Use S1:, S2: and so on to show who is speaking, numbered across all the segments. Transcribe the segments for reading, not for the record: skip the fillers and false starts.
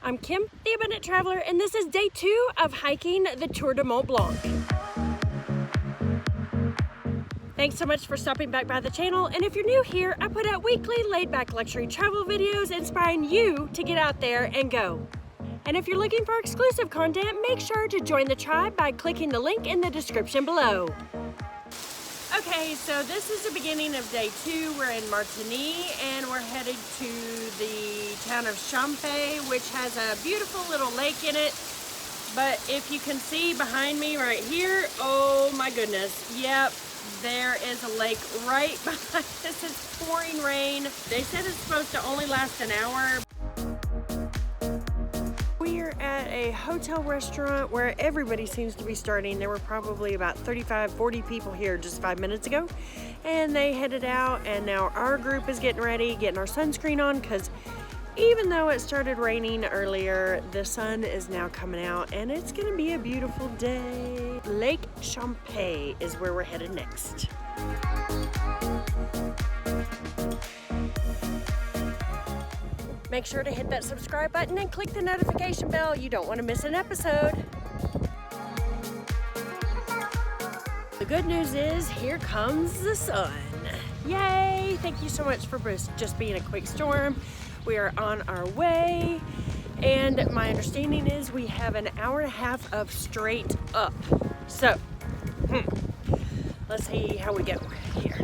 S1: I'm Kim, the Abundant Traveler, and this is day 2 of hiking the Tour de Mont Blanc. Thanks so much for stopping back by the channel, and if you're new here, I put out weekly laid-back luxury travel videos inspiring you to get out there and go. And if you're looking for exclusive content, make sure to join the tribe by clicking the link in the description below. Okay, so this is the beginning of day 2. We're in Martigny and we're headed to the town of Champex, which has a beautiful little lake in it. But if you can see behind me right here, oh my goodness, yep, there is a lake right behind us. It's pouring rain. They said it's supposed to only last an hour. We're at a hotel restaurant where everybody seems to be starting. There were probably about 35, 40 people here just 5 minutes ago, and they headed out, and now our group is getting ready, getting our sunscreen on, because even though it started raining earlier, the sun is now coming out and it's gonna be a beautiful day. Lake Champex is where we're headed next. Make sure to hit that subscribe button and click the notification bell. You don't want to miss an episode. The good news is, here comes the sun. Yay! Thank you so much for just being a quick storm. We are on our way, and my understanding is we have an hour and a half of straight up. So, let's see how we go here.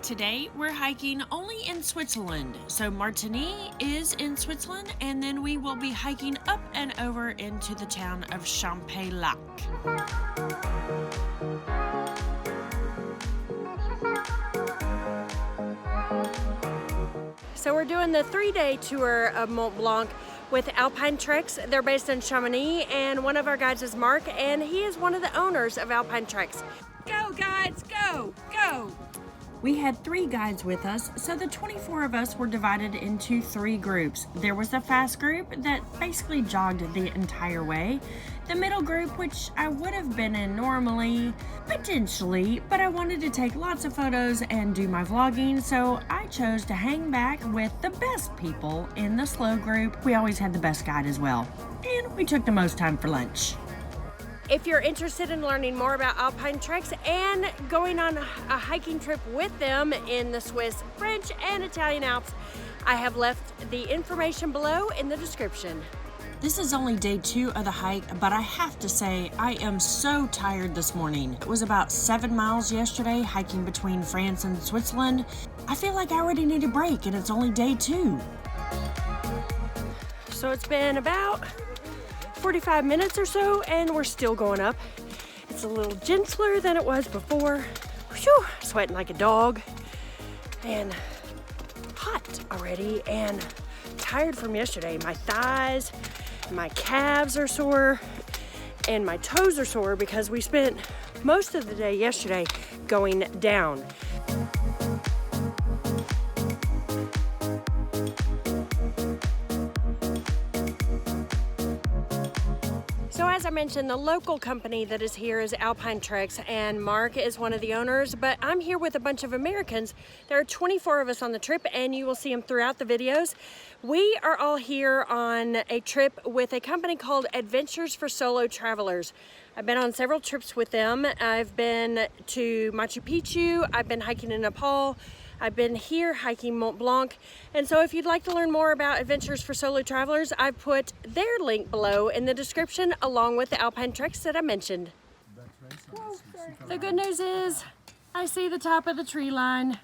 S1: Today we're hiking only in Switzerland. So Martigny is in Switzerland, and then we will be hiking up and over into the town of Champex. So we're doing the 3-day tour of Mont Blanc with Alpine Treks. They're based in Chamonix, and one of our guides is Mark, and he is one of the owners of Alpine Treks. Go guides, go, go! We had 3 guides with us, so the 24 of us were divided into 3 groups. There was the fast group that basically jogged the entire way. The middle group, which I would have been in normally, potentially, but I wanted to take lots of photos and do my vlogging, so I chose to hang back with the best people in the slow group. We always had the best guide as well, and we took the most time for lunch. If you're interested in learning more about Alpine Treks and going on a hiking trip with them in the Swiss, French, and Italian Alps, I have left the information below in the description. This is only day 2 of the hike, but I have to say I am so tired this morning. It was about 7 miles yesterday, hiking between France and Switzerland. I feel like I already need a break, and it's only day 2. So it's been about 45 minutes or so, and we're still going up. It's a little gentler than it was before. Whew, sweating like a dog, and hot already, and tired from yesterday. My thighs, my calves are sore, and my toes are sore because we spent most of the day yesterday going down. So as I mentioned, the local company that is here is Alpine Treks, and Mark is one of the owners, but I'm here with a bunch of Americans. There are 24 of us on the trip, and you will see them throughout the videos. We are all here on a trip with a company called Adventures for Solo Travelers. I've been on several trips with them. I've been to Machu Picchu, I've been hiking in Nepal, I've been here hiking Mont Blanc, and so if you'd like to learn more about Adventures for Solo Travelers, I've put their link below in the description along with the Alpine Treks that I mentioned. The good news is I see the top of the tree line.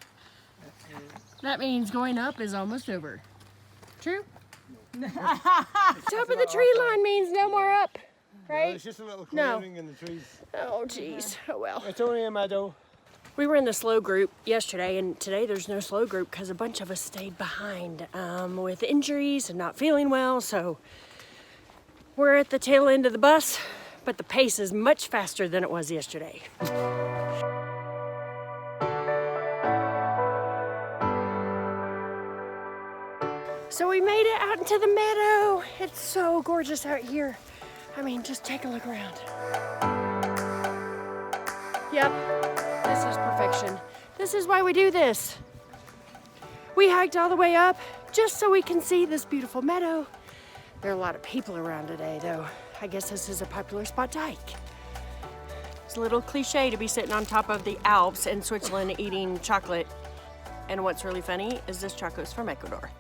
S1: That means going up is almost over. True? Top of the tree line means no more up, right?
S2: No, it's just a little clearing in the trees.
S1: Oh geez, oh well.
S2: It's only a meadow.
S1: We were in the slow group yesterday, and today there's no slow group because a bunch of us stayed behind with injuries and not feeling well. So we're at the tail end of the bus, but the pace is much faster than it was yesterday. So we made it out into the meadow. It's so gorgeous out here. I mean, just take a look around. Yep, this is perfection. This is why we do this. We hiked all the way up just so we can see this beautiful meadow, There are a lot of people around today, though. I guess this is a popular spot to hike. It's a little cliche to be sitting on top of the Alps in Switzerland eating chocolate. And what's really funny is this chocolate's from Ecuador.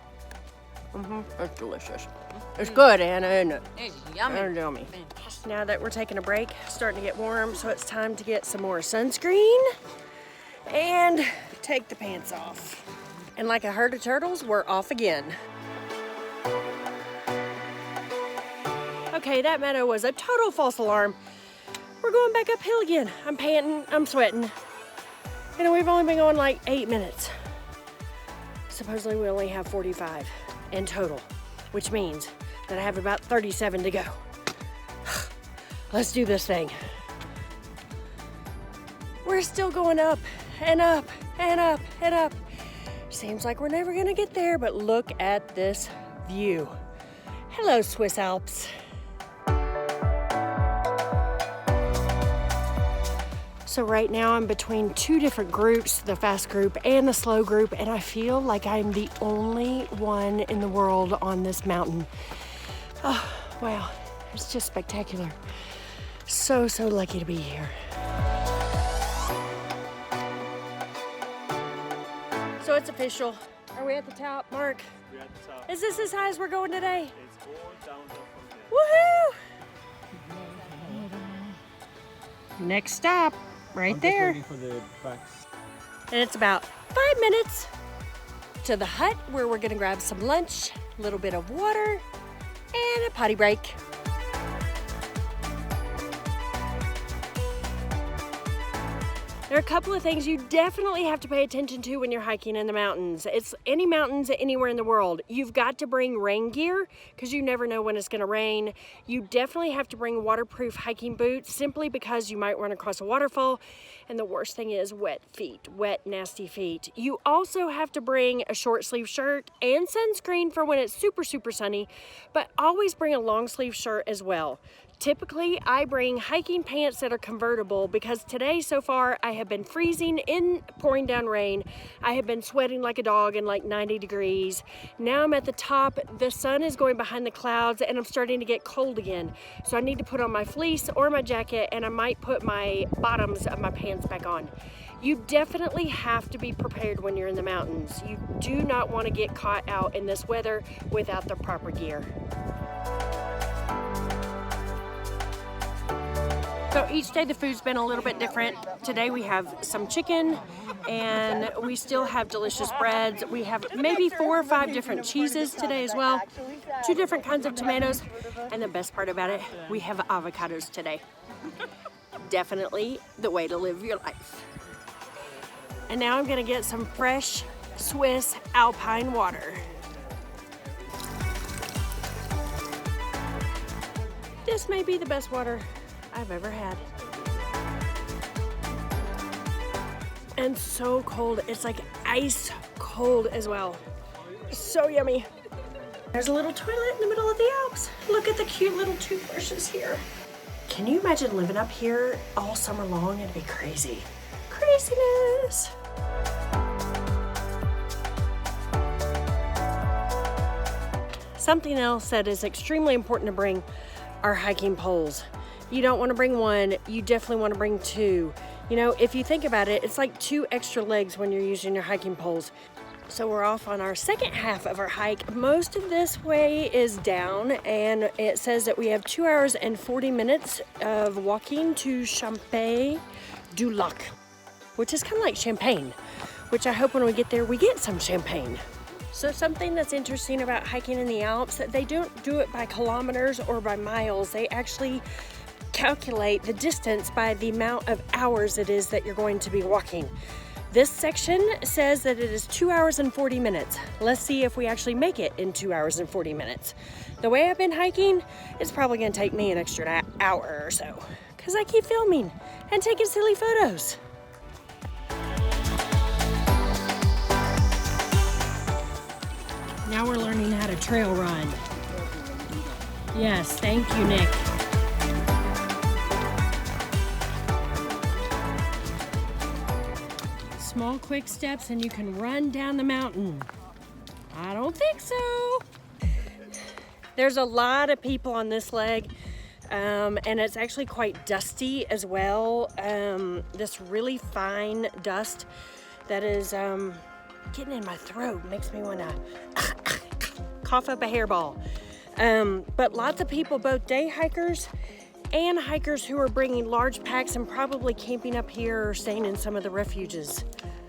S1: It's delicious. It's good, Anna, isn't it?
S3: It's yummy.
S1: It's yummy. Now that we're taking a break, starting to get warm, so it's time to get some more sunscreen and take the pants off. And like a herd of turtles, we're off again. Okay, that meadow was a total false alarm. We're going back uphill again. I'm panting, I'm sweating. And we've only been going like 8 minutes. Supposedly we only have 45 in total, which means that I have about 37 to go. Let's do this thing. We're still going up and up and up and up. Seems like we're never gonna get there, but look at this view. Hello, Swiss Alps. So right now I'm between two different groups, the fast group and the slow group, and I feel like I'm the only one in the world on this mountain. Oh, wow, it's just spectacular. So lucky to be here. So it's official. Are we at the top, Mark?
S2: We're at the top.
S1: Is this as high as we're going today?
S2: It's all downhill from
S1: Woohoo! Next stop, right there.
S2: For the backs.
S1: And it's about 5 minutes to the hut where we're gonna grab some lunch, a little bit of water, and a potty break. There are a couple of things you definitely have to pay attention to when you're hiking in the mountains. It's any mountains anywhere in the world. You've got to bring rain gear because you never know when it's gonna rain. You definitely have to bring waterproof hiking boots simply because you might run across a waterfall. And the worst thing is wet feet, wet, nasty feet. You also have to bring a short sleeve shirt and sunscreen for when it's super sunny, but always bring a long sleeve shirt as well. Typically, I bring hiking pants that are convertible because today so far I have been freezing in pouring down rain. I have been sweating like a dog in like 90 degrees. Now I'm at the top, the sun is going behind the clouds and I'm starting to get cold again. So I need to put on my fleece or my jacket and I might put my bottoms of my pants back on. You definitely have to be prepared when you're in the mountains. You do not want to get caught out in this weather without the proper gear. So each day the food's been a little bit different. Today we have some chicken and we still have delicious breads. We have maybe 4 or 5 different cheeses today as well. 2 different kinds of tomatoes. And the best part about it, we have avocados today. Definitely the way to live your life. And now I'm gonna get some fresh Swiss Alpine water. This may be the best water I've ever had. And so cold, it's like ice cold as well. So yummy. There's a little toilet in the middle of the Alps. Look at the cute little toothbrushes here. Can you imagine living up here all summer long? It'd be crazy. Craziness. Something else that is extremely important to bring are hiking poles. You don't want to bring one, you definitely want to bring 2. You know, if you think about it, it's like 2 extra legs when you're using your hiking poles. So we're off on our second half of our hike. Most of this way is down and it says that we have 2 hours and 40 minutes of walking to Champex du Lac, which is kind of like champagne, which I hope when we get there we get some champagne. So something that's interesting about hiking in the Alps, that they don't do it by kilometers or by miles. They actually calculate the distance by the amount of hours it is that you're going to be walking. This section says that it is 2 hours and 40 minutes. Let's see if we actually make it in 2 hours and 40 minutes. The way I've been hiking, it's probably gonna take me an extra hour or so because I keep filming and taking silly photos. Now we're learning how to trail run. Yes, thank you, Nick. Small, quick steps and you can run down the mountain. I don't think so. There's a lot of people on this leg, and it's actually quite dusty as well. This really fine dust that is getting in my throat makes me want to cough up a hairball. But lots of people, both day hikers and hikers who are bringing large packs and probably camping up here or staying in some of the refuges.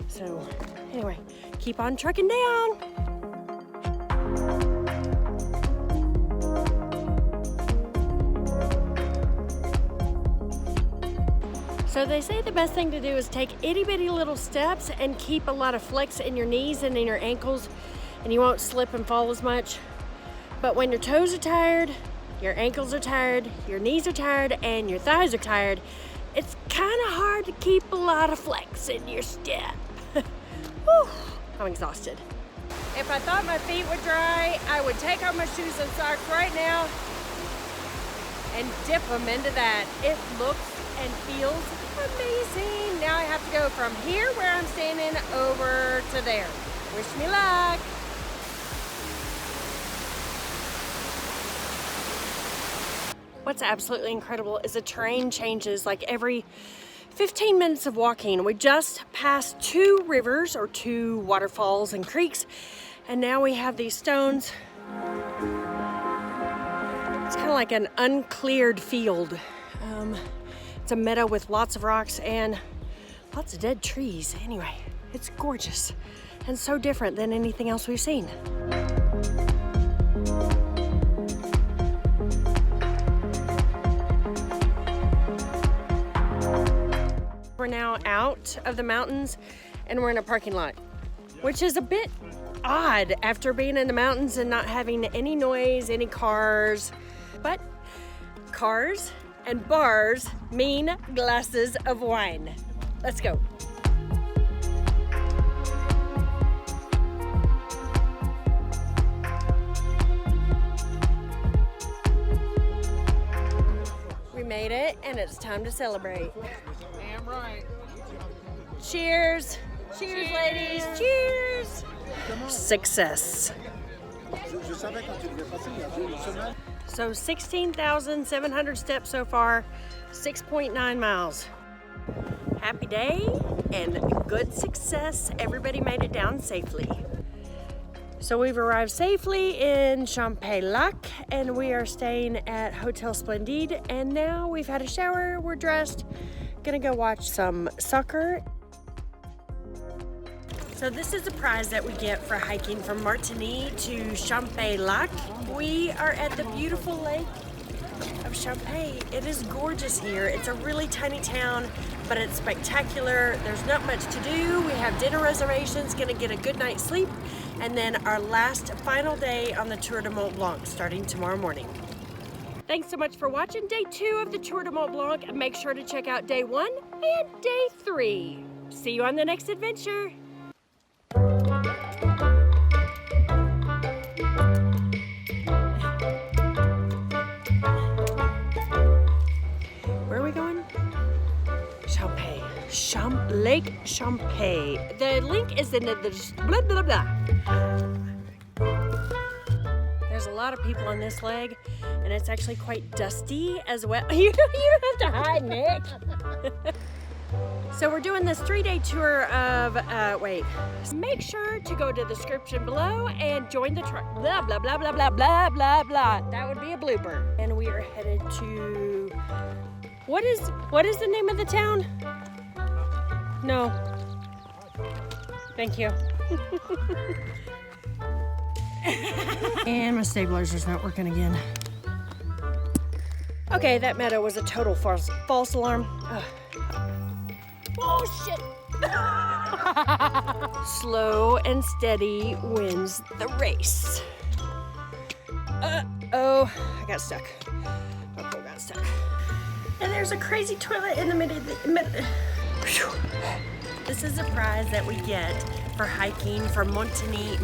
S1: So anyway, keep on trucking down. So they say the best thing to do is take itty bitty little steps and keep a lot of flex in your knees and in your ankles, and you won't slip and fall as much. But when your toes are tired, your ankles are tired, your knees are tired, and your thighs are tired, it's kind of hard to keep a lot of flex in your step. Whew, I'm exhausted. If I thought my feet would dry, I would take off my shoes and socks right now and dip them into that. It looks and feels amazing. Now I have to go from here where I'm standing over to there. Wish me luck. What's absolutely incredible is the terrain changes like every 15 minutes of walking. We just passed 2 rivers or 2 waterfalls and creeks, and now we have these stones. It's kind of like an uncleared field. It's a meadow with lots of rocks and lots of dead trees. Anyway, it's gorgeous and so different than anything else we've seen. We're now out of the mountains and we're in a parking lot, which is a bit odd after being in the mountains and not having any noise, any cars. But cars and bars mean glasses of wine. Let's go. We made it and it's time to celebrate.
S3: Damn right.
S1: Cheers. Cheers, ladies. Cheers. Success. So 16,700 steps so far, 6.9 miles. Happy day and good success. Everybody made it down safely. So we've arrived safely in Champex and we are staying at Hotel Splendide, and now we've had a shower, we're dressed, gonna go watch some soccer. So this is a prize that we get for hiking from Martigny to Champex. We are at the beautiful lake of Champex. It is gorgeous here. It's a really tiny town, but it's spectacular. There's not much to do. We have dinner reservations, gonna get a good night's sleep, and then our last final day on the Tour de Mont Blanc starting tomorrow morning. Thanks so much for watching day 2 of the Tour de Mont Blanc, and make sure to check out day 1 and day 3. See you on the next adventure. Where are we going? Champex. Lake Champex. The link is in the blah, blah, blah. There's a lot of people on this leg, and it's actually quite dusty as well. You don't have to hide, Nick. So we're doing this 3-day tour of, make sure to go to the description below and join the truck. Blah, blah, blah, blah, blah, blah, blah, blah. That would be a blooper. And we are headed to, what is the name of the town? No. Thank you. And my stabilizer's not working again. Okay, that meadow was a total false alarm. Ugh. Oh shit! Slow and steady wins the race. Oh, I got stuck. My pole got stuck. And there's a crazy toilet in the middle of the. This is a prize that we get for hiking from Martigny.